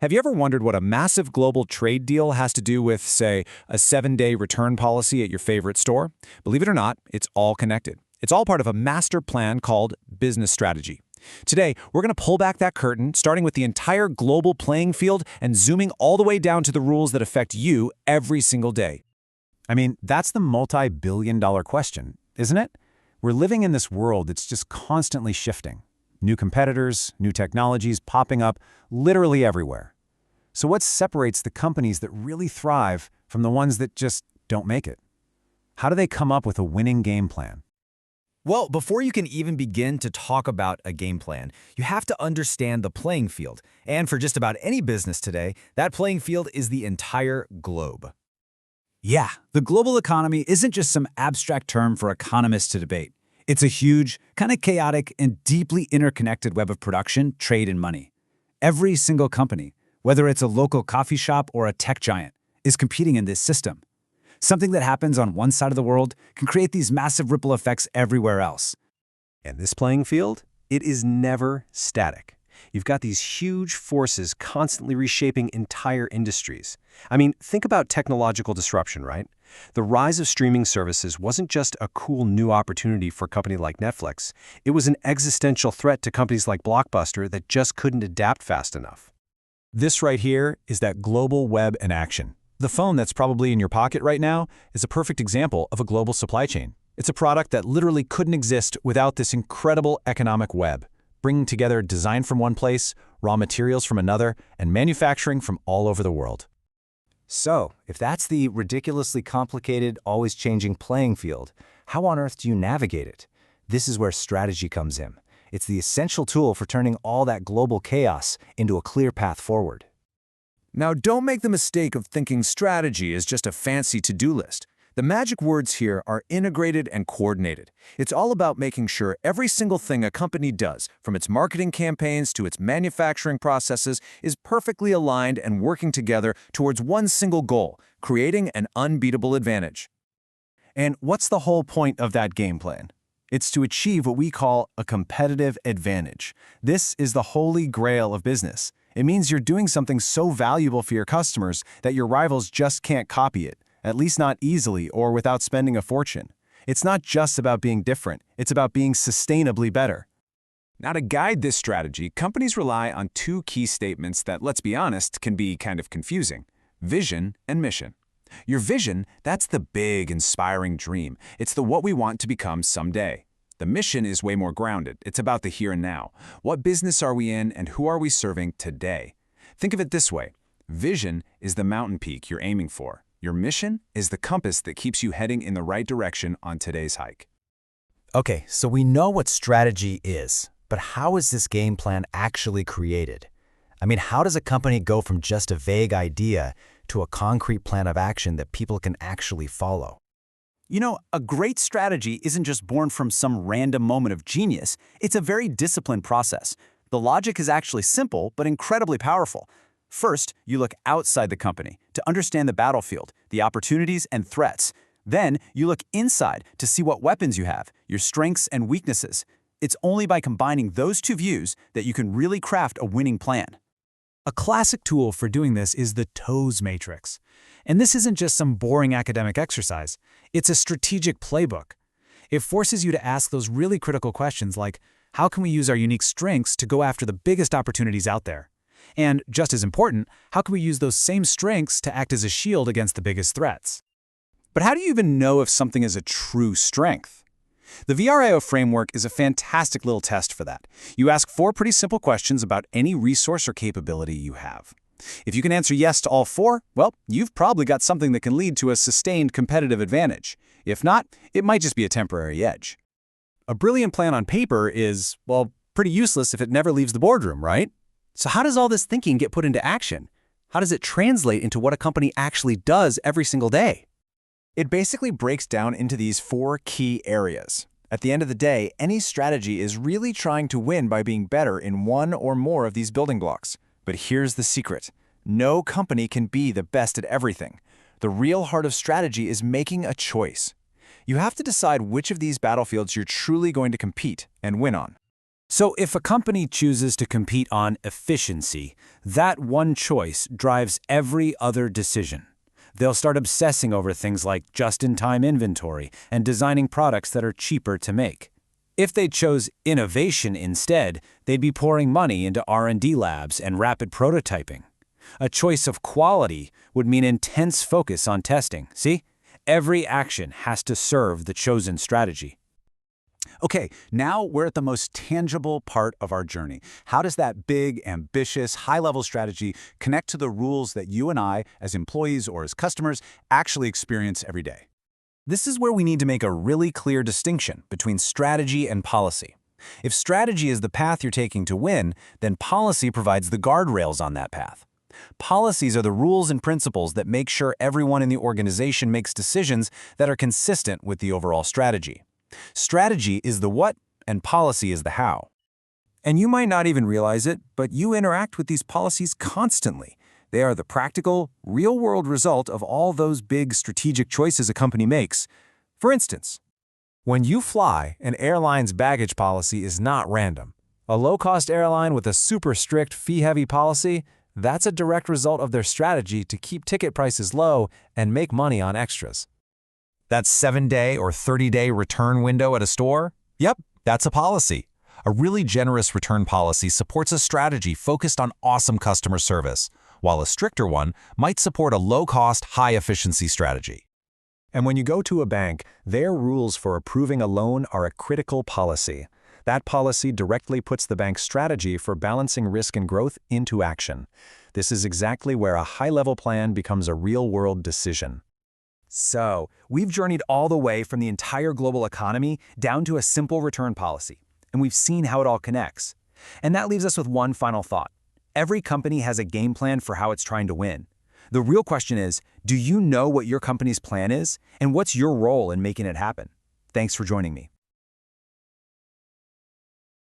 Have you ever wondered what a massive global trade deal has to do with, say, a 7-day return policy at your favorite store? Believe it or not, it's all connected. It's all part of a master plan called business strategy. Today, we're going to pull back that curtain, starting with the entire global playing field and zooming all the way down to the rules that affect you every single day. I mean, that's the multi-billion-dollar question, isn't it? We're living in this world that's just constantly shifting. New competitors, new technologies popping up literally everywhere. So what separates the companies that really thrive from the ones that just don't make it? How do they come up with a winning game plan? Well, before you can even begin to talk about a game plan, you have to understand the playing field. And for just about any business today, that playing field is the entire globe. Yeah, the global economy isn't just some abstract term for economists to debate. It's a huge, kind of chaotic, and deeply interconnected web of production, trade, and money. Every single company, whether it's a local coffee shop or a tech giant, is competing in this system. Something that happens on one side of the world can create these massive ripple effects everywhere else. And this playing field, it is never static. You've got these huge forces constantly reshaping entire industries. I mean, think about technological disruption, right? The rise of streaming services wasn't just a cool new opportunity for a company like Netflix. It was an existential threat to companies like Blockbuster that just couldn't adapt fast enough. This right here is that global web in action. The phone that's probably in your pocket right now is a perfect example of a global supply chain. It's a product that literally couldn't exist without this incredible economic web, bringing together design from one place, raw materials from another, and manufacturing from all over the world. So, if that's the ridiculously complicated, always changing playing field, how on earth do you navigate it? This is where strategy comes in. It's the essential tool for turning all that global chaos into a clear path forward. Now, don't make the mistake of thinking strategy is just a fancy to-do list. The magic words here are integrated and coordinated. It's all about making sure every single thing a company does, from its marketing campaigns to its manufacturing processes, is perfectly aligned and working together towards one single goal, creating an unbeatable advantage. And what's the whole point of that game plan? It's to achieve what we call a competitive advantage. This is the holy grail of business. It means you're doing something so valuable for your customers that your rivals just can't copy it, at least not easily or without spending a fortune. It's not just about being different, it's about being sustainably better. Now, to guide this strategy, companies rely on two key statements that, let's be honest, can be kind of confusing: vision and mission. Your vision, that's the big, inspiring dream. It's the what we want to become someday. The mission is way more grounded. It's about the here and now. What business are we in and who are we serving today? Think of it this way. Vision is the mountain peak you're aiming for. Your mission is the compass that keeps you heading in the right direction on today's hike. Okay, so we know what strategy is, but how is this game plan actually created? I mean, how does a company go from just a vague idea to a concrete plan of action that people can actually follow? You know, a great strategy isn't just born from some random moment of genius. It's a very disciplined process. The logic is actually simple, but incredibly powerful. First, you look outside the company to understand the battlefield, the opportunities and threats. Then, you look inside to see what weapons you have, your strengths and weaknesses. It's only by combining those two views that you can really craft a winning plan. A classic tool for doing this is the TOES matrix. And this isn't just some boring academic exercise. It's a strategic playbook. It forces you to ask those really critical questions like, how can we use our unique strengths to go after the biggest opportunities out there? And, just as important, how can we use those same strengths to act as a shield against the biggest threats? But how do you even know if something is a true strength? The VRIO framework is a fantastic little test for that. You ask 4 pretty simple questions about any resource or capability you have. If you can answer yes to all 4, well, you've probably got something that can lead to a sustained competitive advantage. If not, it might just be a temporary edge. A brilliant plan on paper is, well, pretty useless if it never leaves the boardroom, right? So how does all this thinking get put into action? How does it translate into what a company actually does every single day? It basically breaks down into these 4 key areas. At the end of the day, any strategy is really trying to win by being better in one or more of these building blocks. But here's the secret. No company can be the best at everything. The real heart of strategy is making a choice. You have to decide which of these battlefields you're truly going to compete and win on. So if a company chooses to compete on efficiency, that one choice drives every other decision. They'll start obsessing over things like just-in-time inventory and designing products that are cheaper to make. If they chose innovation instead, they'd be pouring money into R&D labs and rapid prototyping. A choice of quality would mean intense focus on testing. See? Every action has to serve the chosen strategy. Okay, now we're at the most tangible part of our journey. How does that big, ambitious, high-level strategy connect to the rules that you and I, as employees or as customers, actually experience every day? This is where we need to make a really clear distinction between strategy and policy. If strategy is the path you're taking to win, then policy provides the guardrails on that path. Policies are the rules and principles that make sure everyone in the organization makes decisions that are consistent with the overall strategy. Strategy is the what, and policy is the how. And you might not even realize it, but you interact with these policies constantly. They are the practical, real-world result of all those big strategic choices a company makes. For instance, when you fly, an airline's baggage policy is not random. A low-cost airline with a super strict fee-heavy policy, that's a direct result of their strategy to keep ticket prices low and make money on extras. That 7-day or 30-day return window at a store? Yep, that's a policy. A really generous return policy supports a strategy focused on awesome customer service, while a stricter one might support a low-cost, high-efficiency strategy. And when you go to a bank, their rules for approving a loan are a critical policy. That policy directly puts the bank's strategy for balancing risk and growth into action. This is exactly where a high-level plan becomes a real-world decision. So, we've journeyed all the way from the entire global economy down to a simple return policy, and we've seen how it all connects. And that leaves us with one final thought. Every company has a game plan for how it's trying to win. The real question is, do you know what your company's plan is, and what's your role in making it happen? Thanks for joining me.